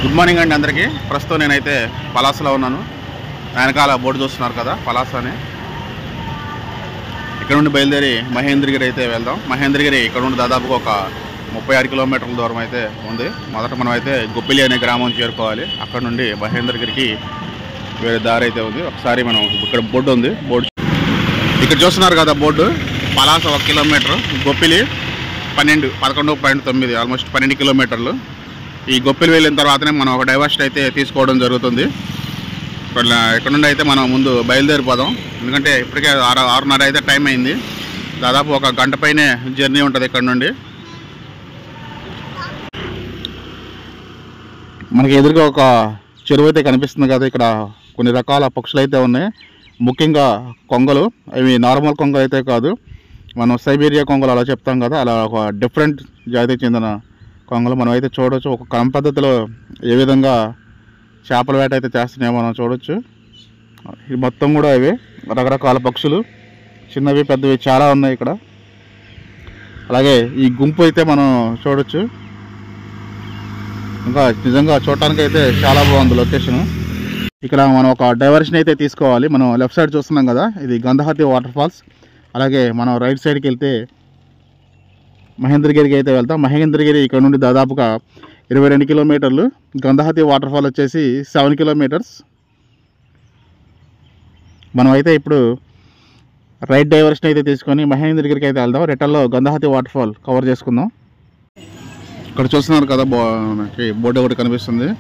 Good morning అండి అందరికీ. ప్రస్తుతం నేనైతే పలాసలో ఉన్నాను. వెనకాల బోర్డు చూస్తున్నారు కదా, పలాస అని. ఇక్కడ నుండి బయలుదేరి మహేంద్రగిరి అయితే వెళ్దాం. మహేంద్రగిరి ఇక్కడ నుండి దాదాపుగా ఒక 36 కిలోమీటర్ల దూరం అయితే ఉంది. మొదట మనం అయితే గుప్పిలి అనే గ్రామం చేరుకోవాలి. అక్కడ నుండి మహేంద్రగిరికి వేరే దారి అయితే ఉంది. ఒకసారి మనం ఇక్కడ బోర్డు ఉంది, బోర్డు ఇక్కడ చూస్తున్నారు కదా బోర్డు. పలాస 1 కిలోమీటర్, గుప్పిలి 11.9 ఆల్మోస్ట్ 12 కిలోమీటర్లు. ఈ గొప్పిలి వెళ్ళిన తర్వాతనే మనం ఒక డైవర్షన్ అయితే తీసుకోవడం జరుగుతుంది. ఇక్కడ నుండి అయితే మనం ముందు బయలుదేరిపోదాం. ఎందుకంటే ఇప్పటికే 6:30 అయితే టైం అయింది. దాదాపు 1 గంట పైనే జర్నీ ఉంటుంది ఇక్కడ నుండి. మనకి ఎదురుగా ఒక చెరువు అయితే కనిపిస్తుంది కదా. ఇక్కడ కొన్ని రకాల పక్షులు అయితే ఉన్నాయి. ముఖ్యంగా కొంగలు. అవి నార్మల్ కొంగలు అయితే కాదు, మనం సైబీరియా కొంగలు అలా చెప్తాం కదా, అలా ఒక డిఫరెంట్ జాతికి చెందిన కొంగలు మనం అయితే చూడవచ్చు. ఒక క్రమ పద్ధతిలో ఏ విధంగా చేపల వేట అయితే చేస్తున్నాయో మనం చూడవచ్చు. ఇది మొత్తం కూడా ఇవి రకరకాల పక్షులు, చిన్నవి పెద్దవి చాలా ఉన్నాయి ఇక్కడ. అలాగే ఈ గుంపు అయితే మనం చూడవచ్చు. ఇంకా నిజంగా చూడటానికి అయితే చాలా బాగుంది లొకేషన్. ఇక్కడ మనం ఒక డైవర్షన్ అయితే తీసుకోవాలి. మనం లెఫ్ట్ సైడ్ చూస్తున్నాం కదా, ఇది గంధహతి వాటర్ ఫాల్స్. అలాగే మనం రైట్ సైడ్కి వెళ్తే మహేంద్రగిరికి అయితే వెళ్తాం. మహేంద్రగిరి ఇక్కడ నుండి దాదాపుగా 22 కిలోమీటర్లు. గంధహతి వాటర్ ఫాల్ వచ్చేసి 7 కిలోమీటర్స్. మనం అయితే ఇప్పుడు రైట్ డైవర్షన్ అయితే తీసుకొని మహేంద్రగిరికి అయితే వెళ్దాం. రిటర్న్లో గంధహతి వాటర్ ఫాల్ కవర్ చేసుకుందాం. ఇక్కడ చూస్తున్నారు కదా, బోర్డు ఒకటి కనిపిస్తుంది.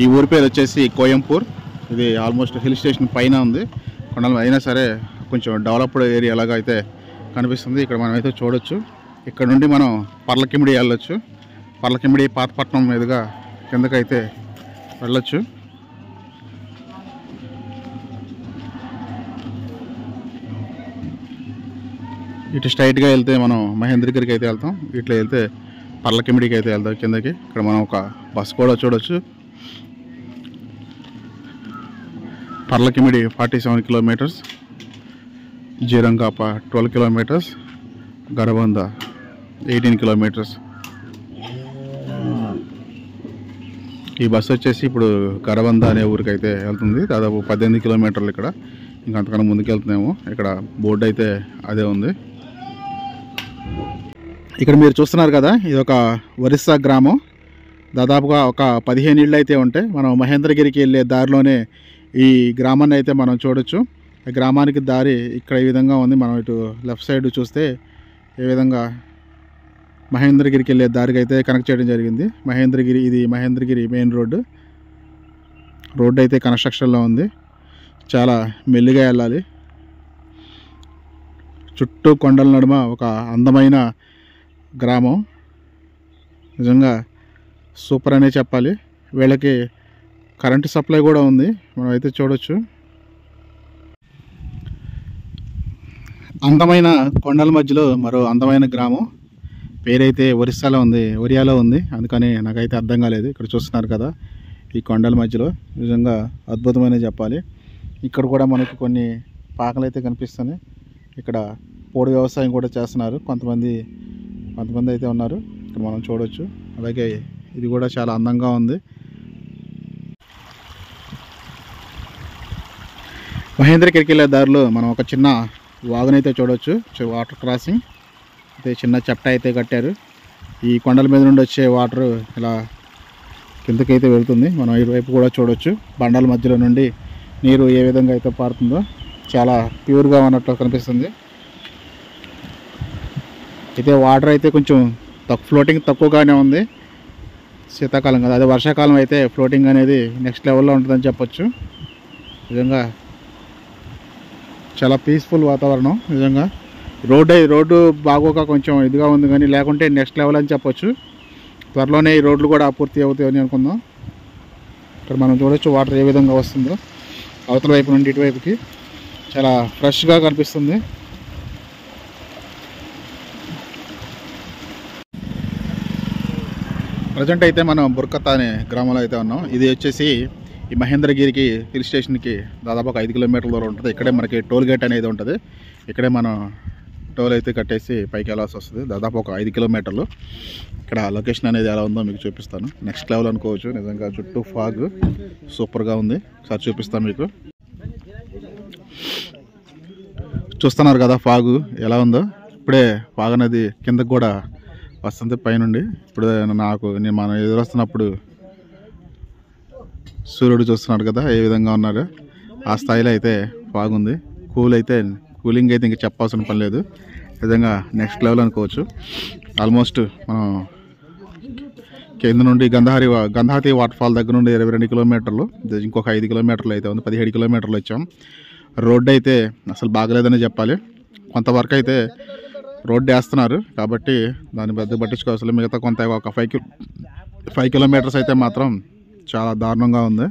ఈ ఊరి పేరు వచ్చేసి కోయంపూర్. ఇది ఆల్మోస్ట్ హిల్ స్టేషన్ పైన ఉంది. కొండలు అయినా సరే కొంచెం డెవలప్డ్ ఏరియా లాగా అయితే కనిపిస్తుంది. ఇక్కడ మనం అయితే చూడొచ్చు. ఇక్కడ నుండి మనం పర్లకిమిడి వెళ్ళొచ్చు. పర్లకిమిడి పాతపట్నం మీదుగా కిందకైతే వెళ్ళొచ్చు. ఇటు స్ట్రైట్గా వెళ్తే మనం మహేంద్రగిరికి అయితే వెళ్తాం. ఇట్లా వెళ్తే పర్లకిమిడికి అయితే వెళ్తాం కిందకి. ఇక్కడ మనం ఒక బస్ కూడా చూడొచ్చు. పర్లకిమిడి 47 కిలోమీటర్స్, జీరంగాప 12 కిలోమీటర్స్, గరబంద 18 కిలోమీటర్స్. ఈ బస్సు వచ్చేసి ఇప్పుడు గరబంద అనే ఊరికి అయితే వెళ్తుంది. దాదాపు 18 కిలోమీటర్లు. ఇక్కడ ఇంకా అంతకన్నా ముందుకు వెళ్తున్నాము. ఇక్కడ బోర్డు అయితే అదే ఉంది. ఇక్కడ మీరు చూస్తున్నారు కదా, ఇది ఒక ఒరిస్సా గ్రామం. దాదాపుగా ఒక 15 ఇళ్ళు అయితే ఉంటాయి. మనం మహేంద్రగిరికి వెళ్ళే దారిలోనే ఈ గ్రామాన్ని అయితే మనం చూడొచ్చు. ఈ గ్రామానికి దారి ఇక్కడ ఈ విధంగా ఉంది. మనం ఇటు లెఫ్ట్ సైడ్ చూస్తే ఏ విధంగా మహేంద్రగిరికి వెళ్ళే దారికి అయితే కనెక్ట్ చేయడం జరిగింది. మహేంద్రగిరి, ఇది మహేంద్రగిరి మెయిన్ రోడ్డు. రోడ్డు అయితే కన్స్ట్రక్షన్లో ఉంది. చాలా మెల్లిగా వెళ్ళాలి. చుట్టూ కొండల నడుమ ఒక అందమైన గ్రామం. నిజంగా సూపర్ అనే చెప్పాలి. వీళ్ళకి కరెంటు సప్లై కూడా ఉంది, మనం అయితే చూడొచ్చు. అందమైన కొండల మధ్యలో మరో అందమైన గ్రామం. పేరైతే ఒరియాలో ఉంది. అందుకని నాకైతే అర్థం కాలేదు. ఇక్కడ చూస్తున్నారు కదా, ఈ కొండల మధ్యలో నిజంగా అద్భుతమైన చెప్పాలి. ఇక్కడ కూడా మనకు కొన్ని పాకలు అయితే కనిపిస్తున్నాయి. ఇక్కడ పోడు వ్యవసాయం కూడా చేస్తున్నారు. కొంతమంది అయితే ఉన్నారు ఇక్కడ మనం చూడొచ్చు. అలాగే ఇది కూడా చాలా అందంగా ఉంది. మహేంద్రగిరికి వెళ్ళే దారిలో మనం ఒక చిన్న వాగునైతే చూడవచ్చు. వాటర్ క్రాసింగ్ అయితే చిన్న చెట్ట అయితే కట్టారు. ఈ కొండల మీద నుండి వచ్చే వాటర్ ఇలా కిందకైతే వెళ్తుంది. మనం ఇటువైపు కూడా చూడవచ్చు. బండల మధ్యలో నుండి నీరు ఏ విధంగా అయితే పారుతుందో చాలా ప్యూర్గా ఉన్నట్లు కనిపిస్తుంది. అయితే వాటర్ అయితే కొంచెం ఫ్లోటింగ్ తక్కువగానే ఉంది. శీతాకాలం కదా, అదే వర్షాకాలం అయితే ఫ్లోటింగ్ అనేది నెక్స్ట్ లెవెల్లో ఉంటుందని చెప్పొచ్చు. నిజంగా చాలా పీస్ఫుల్ వాతావరణం. నిజంగా రోడ్డు బాగోక కొంచెం ఇదిగా ఉంది, కానీ లేకుంటే నెక్స్ట్ లెవెల్ అని చెప్పొచ్చు. త్వరలోనే ఈ రోడ్లు కూడా పూర్తి అవుతాయని అనుకుందాం. ఇక్కడ మనం చూడొచ్చు వాటర్ ఏ విధంగా వస్తుందో. అవతల వైపు నుండి ఇటువైపుకి చాలా ఫ్రెష్గా కనిపిస్తుంది. ప్రజెంట్ అయితే మనం బుర్కత అనే గ్రామంలో అయితే ఉన్నాం. ఇది వచ్చేసి ఈ మహేంద్రగిరికి హిల్ స్టేషన్కి దాదాపు ఒక 5 కిలోమీటర్ల దూరం ఉంటుంది. ఇక్కడే మనకి టోల్ గేట్ అనేది ఉంటుంది. ఇక్కడే మనం టోల్ అయితే కట్టేసి పైకి వెళ్ళాల్సి వస్తుంది. దాదాపు ఒక 5 కిలోమీటర్లు. ఇక్కడ లొకేషన్ అనేది ఎలా ఉందో మీకు చూపిస్తాను. నెక్స్ట్ లెవెల్ అనుకోవచ్చు. నిజంగా చుట్టూ ఫాగ్ సూపర్గా ఉంది. ఒకసారి చూపిస్తాను మీకు. చూస్తున్నారు కదా ఫాగ్ ఎలా ఉందో. ఇప్పుడే ఫాగ్ అనేది కిందకు కూడా వస్తుంది పైనుండి. ఇప్పుడు మనం ఎదురొస్తున్నప్పుడు సూర్యుడు చూస్తున్నాడు కదా ఏ విధంగా ఉన్నాడు. ఆ స్థాయిలో అయితే ఫాగ్ ఉంది. కూలింగ్ అయితే ఇంకా చెప్పాల్సిన పని లేదు. నిజంగా నెక్స్ట్ లెవెల్ అనుకోవచ్చు. ఆల్మోస్ట్ మనం కింద నుండి గంధాతి వాటర్ ఫాల్ దగ్గర నుండి 22 కిలోమీటర్లు, ఇంకొక 5 కిలోమీటర్లు అయితే ఉంది. 17 కిలోమీటర్లు వచ్చాం. రోడ్డు అయితే అసలు బాగలేదని చెప్పాలి. కొంతవరకు అయితే రోడ్డు వేస్తున్నారు కాబట్టి దాన్ని పెద్ద పట్టించుకోవాల్సి. మిగతా కొంత ఒక 5 కిలోమీటర్స్ అయితే మాత్రం చాలా దారుణంగా ఉంది.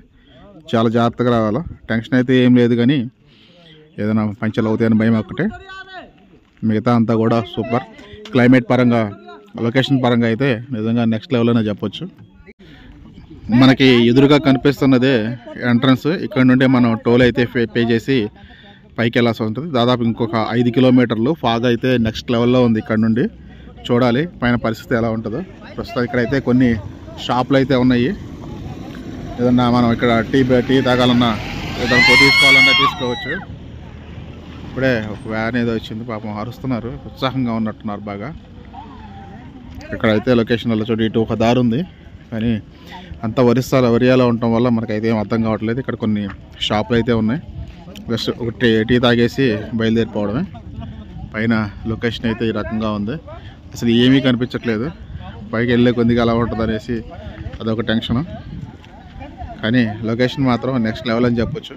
చాలా జాగ్రత్తగా రావాలి. టెన్షన్ అయితే ఏం లేదు, కానీ ఏదైనా పంచలు అవుతాయని భయం ఒక్కటే. మిగతా అంతా కూడా సూపర్. క్లైమేట్ పరంగా, లొకేషన్ పరంగా అయితే నిజంగా నెక్స్ట్ లెవెల్ అనే చెప్పొచ్చు. మనకి ఎదురుగా కనిపిస్తున్నదే ఎంట్రన్స్. ఇక్కడ నుండి మనం టోల్ అయితే పే చేసి పైకి వెళ్ళాల్సి ఉంటుంది. దాదాపు ఇంకొక 5 కిలోమీటర్లు. ఫాగ్ అయితే నెక్స్ట్ లెవెల్లో ఉంది. ఇక్కడ నుండి చూడాలి పైన పరిస్థితి ఎలా ఉంటుందో. ప్రస్తుతం ఇక్కడైతే కొన్ని షాపులు అయితే ఉన్నాయి. ఏదన్నా మనం ఇక్కడ టీ తాగాలన్నా, ఏదైనా తీసుకోవాలన్నా తీసుకోవచ్చు. ఇప్పుడే ఒక వ్యాన్ ఏదో వచ్చింది. పాపం అరుస్తున్నారు, ఉత్సాహంగా ఉన్నట్టున్నారు బాగా. ఇక్కడైతే లొకేషన్లో చూడు, ఇటు ఒక దారి ఉంది, కానీ అంత వరియాలో ఉండటం వల్ల మనకైతే ఏం అర్థం కావట్లేదు. ఇక్కడ కొన్ని షాపులు అయితే ఉన్నాయి. జస్ట్ ఒక టీ తాగేసి బయలుదేరిపోవడమే. పైన లొకేషన్ అయితే ఈ రకంగా ఉంది. అసలు ఏమీ కనిపించట్లేదు. పైకి వెళ్ళే కొద్దిగా అలా ఉంటుంది అనేసి అదొక టెన్షన్. కానీ లొకేషన్ మాత్రం నెక్స్ట్ లెవెల్ అని చెప్పొచ్చు.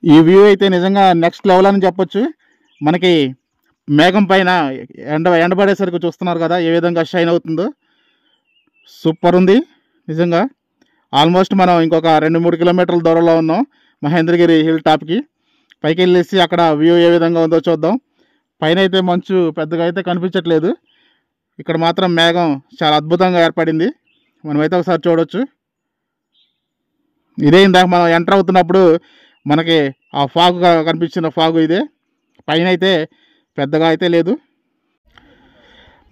ఈ వ్యూ అయితే నిజంగా నెక్స్ట్ లెవెల్ అని చెప్పొచ్చు. మనకి మేఘం పైన ఎండబడేసరికి చూస్తున్నారు కదా ఏ విధంగా షైన్ అవుతుందో. సూపర్ ఉంది నిజంగా. ఆల్మోస్ట్ మనం ఇంకొక 2-3 కిలోమీటర్ల దూరంలో ఉన్నాం మహేంద్రగిరి హిల్ టాప్కి. పైకి వెళ్ళేసి అక్కడ వ్యూ ఏ విధంగా ఉందో చూద్దాం. పైన అయితే మంచు పెద్దగా అయితే కనిపించట్లేదు. ఇక్కడ మాత్రం మేఘం చాలా అద్భుతంగా ఏర్పడింది. మనమైతే ఒకసారి చూడవచ్చు. ఇదే ఇందాక మనం ఎంటర్ అవుతున్నప్పుడు మనకి ఆ ఫాగ్ కనిపించిన ఫాగ్ ఇదే. పైన అయితే పెద్దగా అయితే లేదు.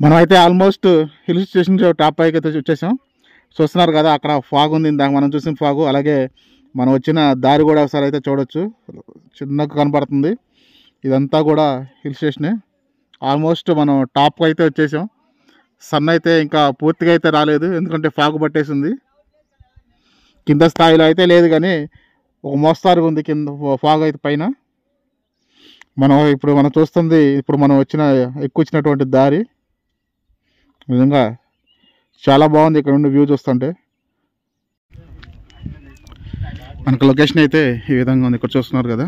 మనమైతే ఆల్మోస్ట్ హిల్ స్టేషన్ టాప్ పైకి అయితే వచ్చేసాం. చూస్తున్నారు కదా అక్కడ ఫాగ్ ఉంది, ఇందాక మనం చూసిన ఫాగు. అలాగే మనం వచ్చిన దారి కూడా ఒకసారి అయితే చూడవచ్చు, చిన్నగా కనపడుతుంది. ఇదంతా కూడా హిల్ స్టేషనే. ఆల్మోస్ట్ మనం టాప్కి అయితే వచ్చేసాం. సన్ అయితే ఇంకా పూర్తిగా అయితే రాలేదు, ఎందుకంటే ఫాగ్ పట్టేసింది. కింద స్థాయిలో అయితే లేదు, కానీ ఒక మోస్తారుగా ఉంది కింద ఫాగ్ అయితే పైన. ఇప్పుడు మనం చూస్తుంది, ఇప్పుడు మనం ఎక్కువచ్చినటువంటి దారి నిజంగా చాలా బాగుంది. ఇక్కడ నుండి వ్యూ చూస్తుంటే మనకు లొకేషన్ అయితే ఈ విధంగా ఉంది. ఇక్కడ చూస్తున్నారు కదా,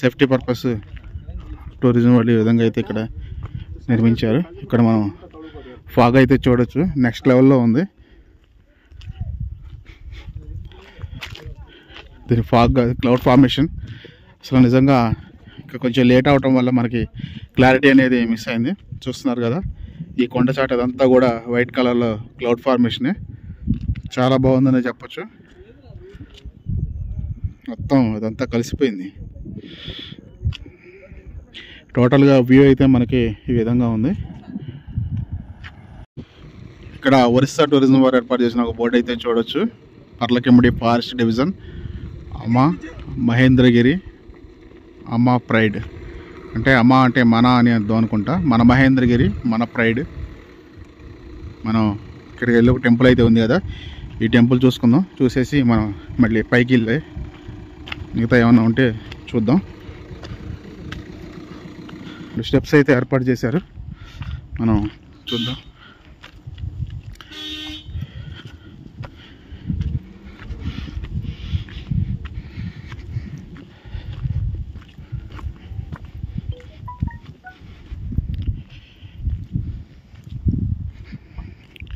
సేఫ్టీ పర్పస్ టూరిజం వాళ్ళు ఈ విధంగా అయితే ఇక్కడ నిర్మించారు. ఇక్కడ మనం ఫాగ్ అయితే చూడొచ్చు, నెక్స్ట్ లెవెల్లో ఉంది. దీని ఫాగ్ క్లౌడ్ ఫార్మేషన్ అసలు నిజంగా ఇంకా కొంచెం లేట్ అవటం వల్ల మనకి క్లారిటీ అనేది మిస్ అయింది. చూస్తున్నారు కదా ఈ కొండ చాట అదంతా కూడా వైట్ కలర్లో క్లౌడ్ ఫార్మేషనే. చాలా బాగుందనే చెప్పొచ్చు. మొత్తం ఇదంతా కలిసిపోయింది. టోటల్గా వ్యూ అయితే మనకి ఈ విధంగా ఉంది. ఇక్కడ ఒరిస్సా టూరిజం వారు ఏర్పాటు చేసిన ఒక బోర్డు అయితే చూడొచ్చు. పర్లకిమిడి ఫారెస్ట్ డివిజన్ అమ్మ మహేంద్రగిరి అమ్మ ప్రైడ్. అంటే అమ్మ అంటే మన అని అర్థం అనుకుంటా. మన మహేంద్రగిరి మన ప్రైడ్. మనం ఇక్కడికి వెళ్ళి ఒక టెంపుల్ అయితే ఉంది కదా, ఈ టెంపుల్ చూసుకుందాం. చూసేసి మనం మళ్ళీ పైకి వెళ్ళి మిగతా ఏమన్నా ఉంటే చూద్దాం. స్టెప్స్ అయితే ఏర్పాటు చేశారు, మనం చూద్దాం.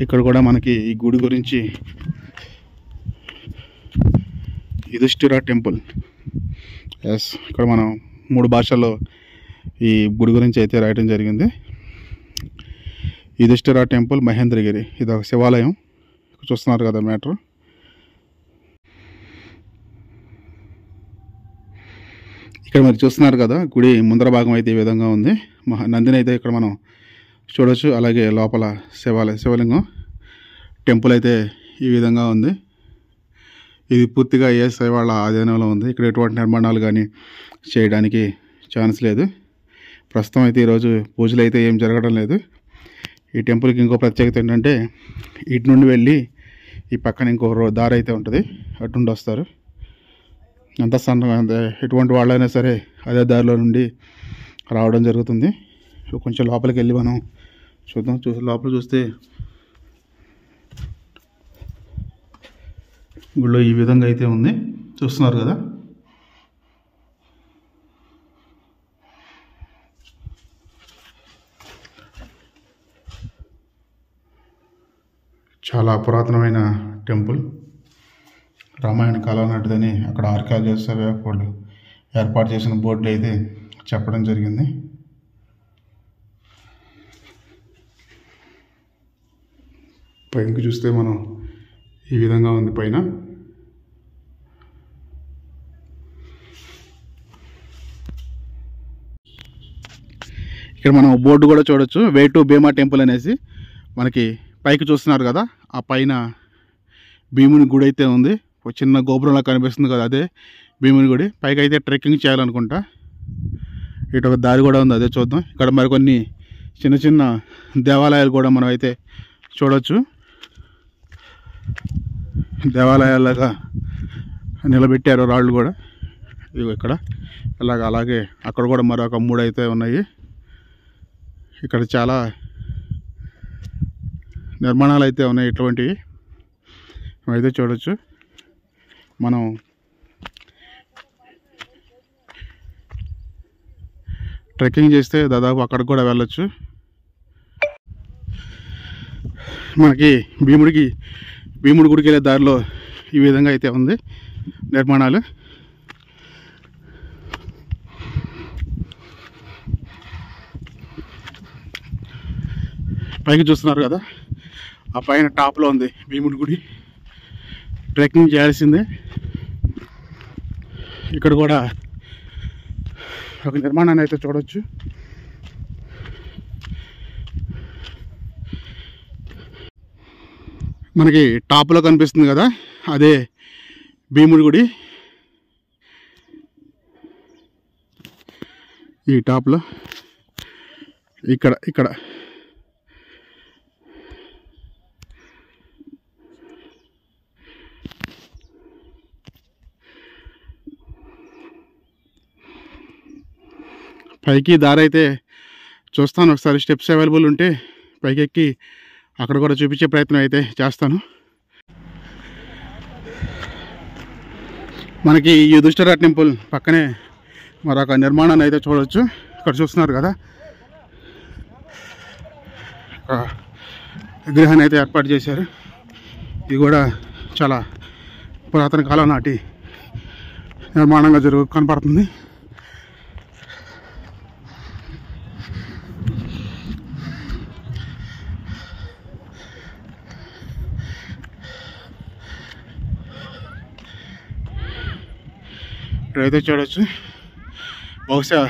ఇక్కడ కూడా మనకి ఈ గుడి గురించి, యుధిష్ఠిర టెంపుల్. ఎస్, ఇక్కడ మనం 3 భాషల్లో ఈ గుడి గురించి అయితే రాయటం జరిగింది. యుధిష్ఠిర టెంపుల్ మహేంద్రగిరి, ఇది ఒక శివాలయం. చూస్తున్నారు కదా మ్యాటర్. ఇక్కడ మీరు చూస్తున్నారు కదా, గుడి ముందర భాగం అయితే ఈ విధంగా ఉంది. నందిని అయితే ఇక్కడ మనం చూడొచ్చు. అలాగే లోపల శివలింగం టెంపుల్ అయితే ఈ విధంగా ఉంది. ఇది పూర్తిగా ఏఎస్ఐ వాళ్ళ ఆధీనంలో ఉంది. ఇక్కడ ఎటువంటి నిర్మాణాలు కానీ చేయడానికి ఛాన్స్ లేదు. ప్రస్తుతం అయితే ఈరోజు పూజలు అయితే ఏం జరగడం లేదు. ఈ టెంపుల్కి ఇంకో ప్రత్యేకత ఏంటంటే, ఇటు నుండి వెళ్ళి ఈ పక్కన ఇంకో దారి అయితే ఉంటుంది, అటు నుండి వస్తారు. అంత సన్నగా ఎటువంటి వాళ్ళైనా సరే అదే దారిలో నుండి రావడం జరుగుతుంది. కొంచెం లోపలికి వెళ్ళి మనం చూద్దాం. లోపల చూస్తే గుళ్ళో ఈ విధంగా అయితే ఉంది, చూస్తున్నారు కదా. చాలా పురాతనమైన టెంపుల్, రామాయణ కాలం నాటిదని అక్కడ ఆర్కియాలజిస్ట్ వాళ్ళు ఏర్పాటు చేసిన బోర్డు అయితే చెప్పడం జరిగింది. పైకి చూస్తే మనం ఈ విధంగా ఉంది పైన. ఇక్కడ మనం బోర్డు కూడా చూడొచ్చు, వే టు భీమా టెంపుల్ అనేసి. మనకి పైకి చూస్తున్నారు కదా, ఆ పైన భీముని గుడి అయితే ఉంది. ఒక చిన్న గోపురంలా కనిపిస్తుంది కదా, అదే భీముని గుడి. పైకి అయితే ట్రెక్కింగ్ చేయాలనుకుంటా. ఇటు ఒక దారి కూడా ఉంది, అదే చూద్దాం. ఇక్కడ మరికొన్ని చిన్న చిన్న దేవాలయాలు కూడా మనం అయితే చూడవచ్చు. దేవాలయాలుగా నిలబెట్టారు రాళ్ళు కూడా. ఇవి ఇక్కడ అలాగే అక్కడ కూడా మరొక 3 అయితే ఉన్నాయి. ఇక్కడ చాలా నిర్మాణాలు అయితే ఉన్నాయి ఇటువంటివి, అయితే చూడవచ్చు. మనం ట్రెక్కింగ్ చేస్తే దాదాపు అక్కడికి కూడా వెళ్ళొచ్చు. మనకి భీముడి గుడికి వెళ్ళే దారిలో ఈ విధంగా అయితే ఉంది నిర్మాణాలు. పైకి చూస్తున్నారు కదా, ఆ పైన టాప్లో ఉంది భీముడి గుడి. ట్రెక్కింగ్ చేయాల్సిందే. ఇక్కడ కూడా ఒక నిర్మాణాన్ని అయితే చూడవచ్చు. మనకి టాప్లో కనిపిస్తుంది కదా, అదే భీముడి గుడి. ఈ టాప్లో ఇక్కడ పైకి దారి అయితే చూస్తాను. ఒకసారి స్టెప్స్ అవైలబుల్ ఉంటే పైకి ఎక్కి అక్కడ కూడా చూపించే ప్రయత్నం అయితే చేస్తాను. మనకి ఈ యుధిష్ఠిర టెంపుల్ పక్కనే మరొక నిర్మాణాన్ని అయితే చూడవచ్చు. ఇక్కడ చూస్తున్నారు కదా, విగ్రహాన్ని అయితే ఏర్పాటు చేశారు. ఇది కూడా చాలా పురాతన కాలం నాటి నిర్మాణంగా కనపడుతుంది. ఇక్కడైతే చూడవచ్చు, బహుశా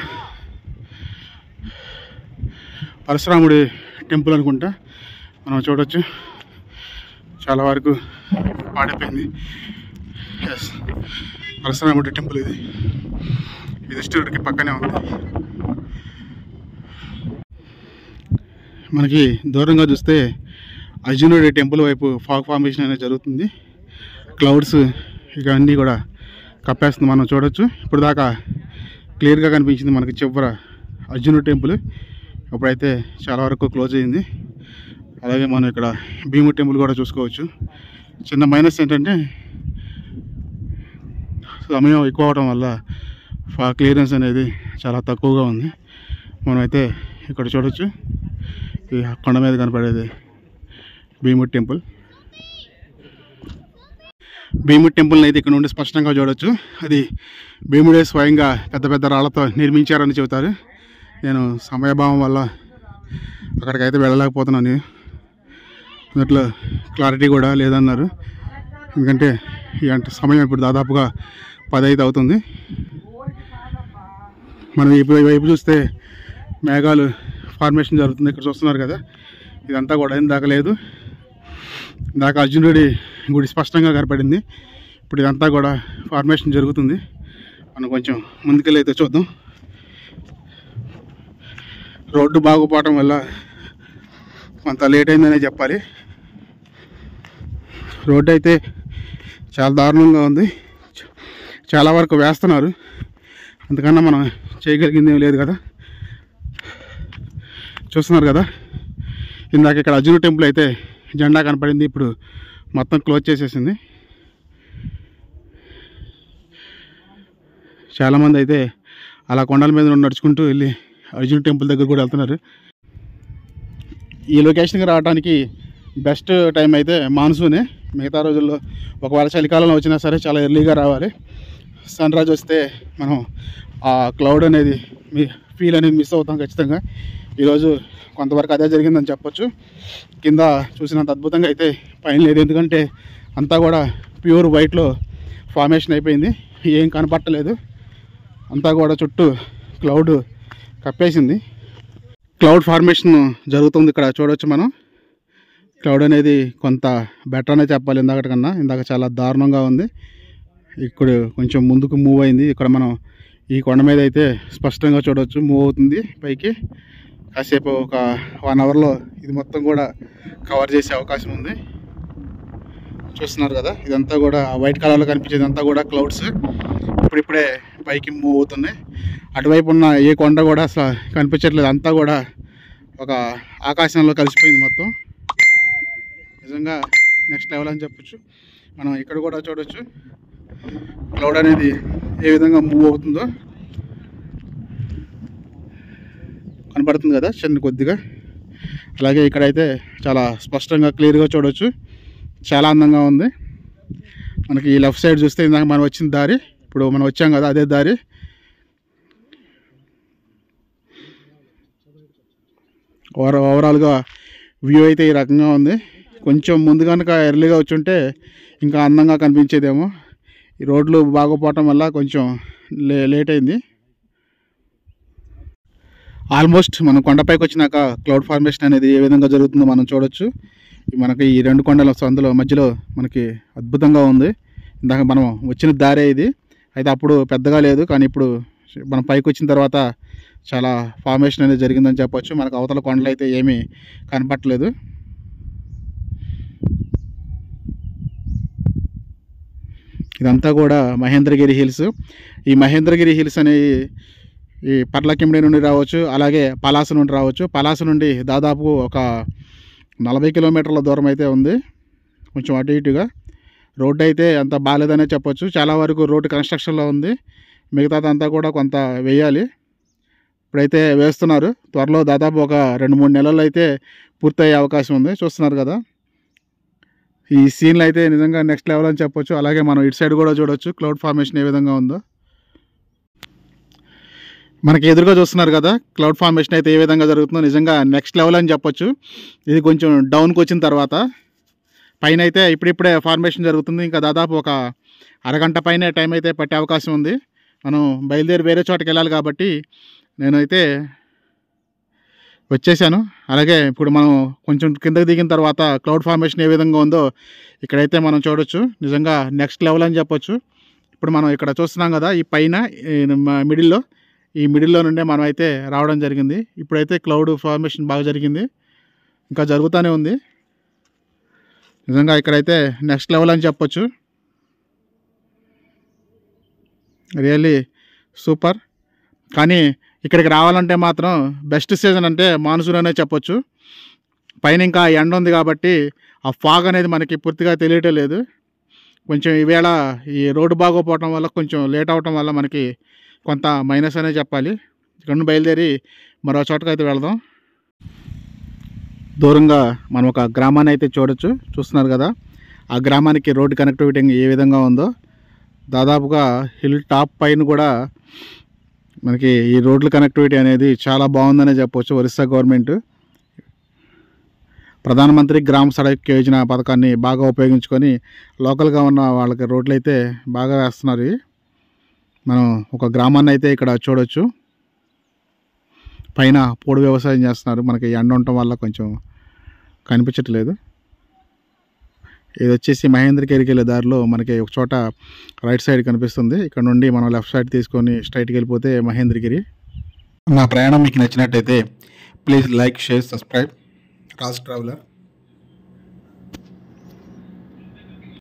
పరశురాముడి టెంపుల్ అనుకుంటా. మనం చూడవచ్చు చాలా వరకు పాడైపోయింది. ఎస్, పరశురాముడి టెంపుల్ ఇది. యుధిష్ఠిరుడికి పక్కనే ఉంది. మనకి దూరంగా చూస్తే అర్జునుడి టెంపుల్ వైపు ఫాగ్ ఫార్మేషన్ అనేది జరుగుతుంది. క్లౌడ్స్ ఇక అన్నీ కూడా కప్పేస్తుంది, మనం చూడొచ్చు. ఇప్పుడు దాకా క్లియర్గా కనిపించింది మనకి చివర అర్జునుడి టెంపుల్. ఇప్పుడైతే చాలా వరకు క్లోజ్ అయింది. అలాగే మనం ఇక్కడ భీముడి టెంపుల్ కూడా చూసుకోవచ్చు. చిన్న మైనస్ ఏంటంటే సమయం ఎక్కువ అవడం వల్ల క్లియరెన్స్ అనేది చాలా తక్కువగా ఉంది. మనమైతే ఇక్కడ చూడొచ్చు, ఈ కొండ మీద కనపడేది భీముడి టెంపుల్. భీముడి టెంపుల్ని అయితే ఇక్కడ నుండి స్పష్టంగా చూడవచ్చు. అది భీముడే స్వయంగా పెద్ద పెద్ద రాళ్లతో నిర్మించారని చెబుతారు. నేను సమయభావం వల్ల అక్కడికైతే వెళ్ళలేకపోతున్నాను. దాంట్లో క్లారిటీ కూడా లేదన్నారు. ఎందుకంటే ఈ సమయం ఇప్పుడు దాదాపుగా 10 అయితే అవుతుంది. మనం వైపు చూస్తే మేఘాలు ఫార్మేషన్ జరుగుతుంది. ఇక్కడ చూస్తున్నారు కదా, ఇదంతా కూడా ఇందాక లేదు, ఇందాక అర్జునుడి గుడి స్పష్టంగా కనపడింది. ఇప్పుడు ఇదంతా కూడా ఫార్మేషన్ జరుగుతుంది. మనం కొంచెం ముందుకెళ్ళి అయితే చూద్దాం. రోడ్డు బాగుపోవటం వల్ల కొంత లేట్ అయిందనే చెప్పాలి. రోడ్డు అయితే చాలా దారుణంగా ఉంది. చాలా వరకు వేస్తున్నారు, అందుకన్నా మనం చేయగలిగింది ఏం లేదు కదా. చూస్తున్నారు కదా, ఇందాక ఇక్కడ అర్జున టెంపుల్ అయితే జెండా కనపడింది, ఇప్పుడు మొత్తం క్లోజ్ చేసేసింది. చాలామంది అయితే అలా కొండల మీద నడుచుకుంటూ వెళ్ళి అర్జున టెంపుల్ దగ్గర కూడా వెళ్తున్నారు. ఈ లొకేషన్కి రావడానికి బెస్ట్ టైం అయితే మాన్సూనే. మిగతా రోజుల్లో ఒకవేళ చలికాలంలో వచ్చినా సరే చాలా ఎర్లీగా రావాలి. సన్ రైజ్ వస్తే మనం ఆ క్లౌడ్ అనేది ఫీల్ అనేది మిస్ అవుతాం ఖచ్చితంగా. ఈరోజు కొంతవరకు అదే జరిగిందని చెప్పొచ్చు. కింద చూసినంత అద్భుతంగా అయితే పైన లేదు, ఎందుకంటే అంతా కూడా ప్యూర్ వైట్లో ఫార్మేషన్ అయిపోయింది. ఏం కనపట్టలేదు, అంతా కూడా చుట్టూ క్లౌడ్ కప్పేసింది. క్లౌడ్ ఫార్మేషన్ జరుగుతుంది ఇక్కడ చూడవచ్చు మనం. క్లౌడ్ అనేది కొంత బెటర్ అనే చెప్పాలి ఇందాక కన్నా. ఇందాక చాలా దారుణంగా ఉంది, ఇప్పుడు కొంచెం ముందుకు మూవ్ అయింది. ఇక్కడ మనం ఈ కొండ మీద అయితే స్పష్టంగా చూడవచ్చు మూవ్ అవుతుంది పైకి. కాసేపు ఒక 1 అవర్లో ఇది మొత్తం కూడా కవర్ చేసే అవకాశం ఉంది. చూస్తున్నారు కదా, ఇదంతా కూడా వైట్ కలర్లో కనిపించేది అంతా కూడా క్లౌడ్స్ ఇప్పుడిప్పుడే పైకి మూవ్ అవుతున్నాయి. అటువైపు ఉన్న ఏ కొండ కూడా అసలు కనిపించట్లేదు, అంతా కూడా ఒక ఆకాశంలో కలిసిపోయింది మొత్తం. నిజంగా నెక్స్ట్ లెవెల్ అని చెప్పచ్చు. మనం ఇక్కడ కూడా చూడవచ్చు క్లౌడ్ అనేది ఏ విధంగా మూవ్ అవుతుందో కనపడుతుంది కదా చిన్న కొద్దిగా. అలాగే ఇక్కడైతే చాలా స్పష్టంగా క్లియర్గా చూడవచ్చు, చాలా అందంగా ఉంది. మనకి ఈ లెఫ్ట్ సైడ్ చూస్తే ఇందాక మనం వచ్చిన దారి, ఇప్పుడు మనం వచ్చాం కదా అదే దారి. ఓవరాల్గా వ్యూ అయితే ఈ రకంగా ఉంది. కొంచెం ముందు కనుక ఎర్లీగా వచ్చి ఉంటే ఇంకా అందంగా కనిపించేదేమో. ఈ రోడ్లు బాగోపోవటం వల్ల కొంచెం లేట్ అయింది. ఆల్మోస్ట్ మనం కొండపైకి వచ్చినాక క్లౌడ్ ఫార్మేషన్ అనేది ఏ విధంగా జరుగుతుందో మనం చూడొచ్చు. మనకి ఈ 2 కొండల సందులో మధ్యలో మనకి అద్భుతంగా ఉంది. ఇందాక మనం వచ్చిన దారే ఇది, అయితే అప్పుడు పెద్దగా లేదు, కానీ ఇప్పుడు మనం పైకి వచ్చిన తర్వాత చాలా ఫార్మేషన్ అనేది జరిగిందని చెప్పొచ్చు. మనకు అవతల కొండలు అయితే ఏమీ కనపట్టలేదు. ఇదంతా కూడా మహేంద్రగిరి హిల్స్. ఈ మహేంద్రగిరి హిల్స్ అనేవి ఈ పర్లకిమిడి నుండి రావచ్చు, అలాగే పలాస నుండి రావచ్చు. పలాస నుండి దాదాపు ఒక 40 కిలోమీటర్ల దూరం అయితే ఉంది, కొంచెం అటు ఇటుగా. రోడ్డు అయితే అంత బాగాలేదనే చెప్పొచ్చు. చాలా వరకు రోడ్డు కన్స్ట్రక్షన్లో ఉంది, మిగతాదంతా కూడా కొంత వేయాలి. ఇప్పుడైతే వేస్తున్నారు, త్వరలో దాదాపు ఒక 2-3 నెలల్లో అయితే పూర్తయ్యే అవకాశం ఉంది. చూస్తున్నారు కదా, ఈ సీన్లు అయితే నిజంగా నెక్స్ట్ లెవెల్ అని చెప్పొచ్చు. అలాగే మనం ఇటు సైడ్ కూడా చూడవచ్చు క్లౌడ్ ఫార్మేషన్ ఏ విధంగా ఉందో. మనకి ఎదురుగా చూస్తున్నారు కదా క్లౌడ్ ఫార్మేషన్ అయితే ఏ విధంగా జరుగుతుందో, నిజంగా నెక్స్ట్ లెవెల్ అని చెప్పొచ్చు. ఇది కొంచెం డౌన్కి వచ్చిన తర్వాత పైన అయితే ఇప్పుడిప్పుడే ఫార్మేషన్ జరుగుతుంది. ఇంకా దాదాపు ఒక అరగంట పైన టైం అయితే పట్టే అవకాశం ఉంది. మనం బయలుదేరి వేరే చోటకి వెళ్ళాలి కాబట్టి నేనైతే వచ్చేసాను. అలాగే ఇప్పుడు మనం కొంచెం కిందకి దిగిన తర్వాత క్లౌడ్ ఫార్మేషన్ ఏ విధంగా ఉందో ఇక్కడైతే మనం చూడొచ్చు. నిజంగా నెక్స్ట్ లెవెల్ అని చెప్పొచ్చు. ఇప్పుడు మనం ఇక్కడ చూస్తున్నాం కదా, ఈ పైన ఈ మిడిల్లో నుండే మనం అయితే రావడం జరిగింది. ఇప్పుడైతే క్లౌడ్ ఫార్మేషన్ బాగా జరిగింది, ఇంకా జరుగుతూనే ఉంది. నిజంగా ఇక్కడైతే నెక్స్ట్ లెవెల్ అని చెప్పొచ్చు. Really super. కానీ ఇక్కడికి రావాలంటే మాత్రం బెస్ట్ సీజన్ అంటే మాన్సూన్ అనే చెప్పొచ్చు. పైన ఇంకా ఎండ ఉంది కాబట్టి ఆ ఫాగ్ అనేది మనకి పూర్తిగా తెలియటం లేదు. కొంచెం ఈవేళ ఈ రోడ్డు బాగోపోవటం వల్ల కొంచెం లేట్ అవటం వల్ల మనకి కొంత మైనస్ అనే చెప్పాలి. ఇక్కడ నుండి బయలుదేరి మరో చోటకి అయితే వెళదాం. దూరంగా మనం ఒక గ్రామాన్ని అయితే చూస్తున్నారు కదా, ఆ గ్రామానికి రోడ్డు కనెక్టివిటీ ఏ విధంగా ఉందో. దాదాపుగా హిల్ టాప్ పైన కూడా మనకి ఈ రోడ్ల కనెక్టివిటీ అనేది చాలా బాగుందనే చెప్పవచ్చు. ఒరిస్సా గవర్నమెంట్ ప్రధానమంత్రి గ్రామ సడక్ యోజన పథకాన్ని బాగా ఉపయోగించుకొని లోకల్గా ఉన్న వాళ్ళకి రోడ్లు అయితే బాగా వేస్తున్నారు. మనం ఒక గ్రామాన్ని అయితే ఇక్కడ చూడొచ్చు. పైన పోడు వ్యవసాయం చేస్తున్నారు. మనకి ఎండ ఉండటం వల్ల కొంచెం కనిపించట్లేదు. ఇది వచ్చేసి మహేంద్రగిరికి వెళ్ళే దారిలో మనకి ఒక చోట రైట్ సైడ్ కనిపిస్తుంది. ఇక్కడ నుండి మనం లెఫ్ట్ సైడ్ తీసుకొని స్ట్రైట్కి వెళ్ళిపోతే మహేంద్రగిరి. నా ప్రయాణం మీకు నచ్చినట్టయితే please like, share, subscribe Raj traveller.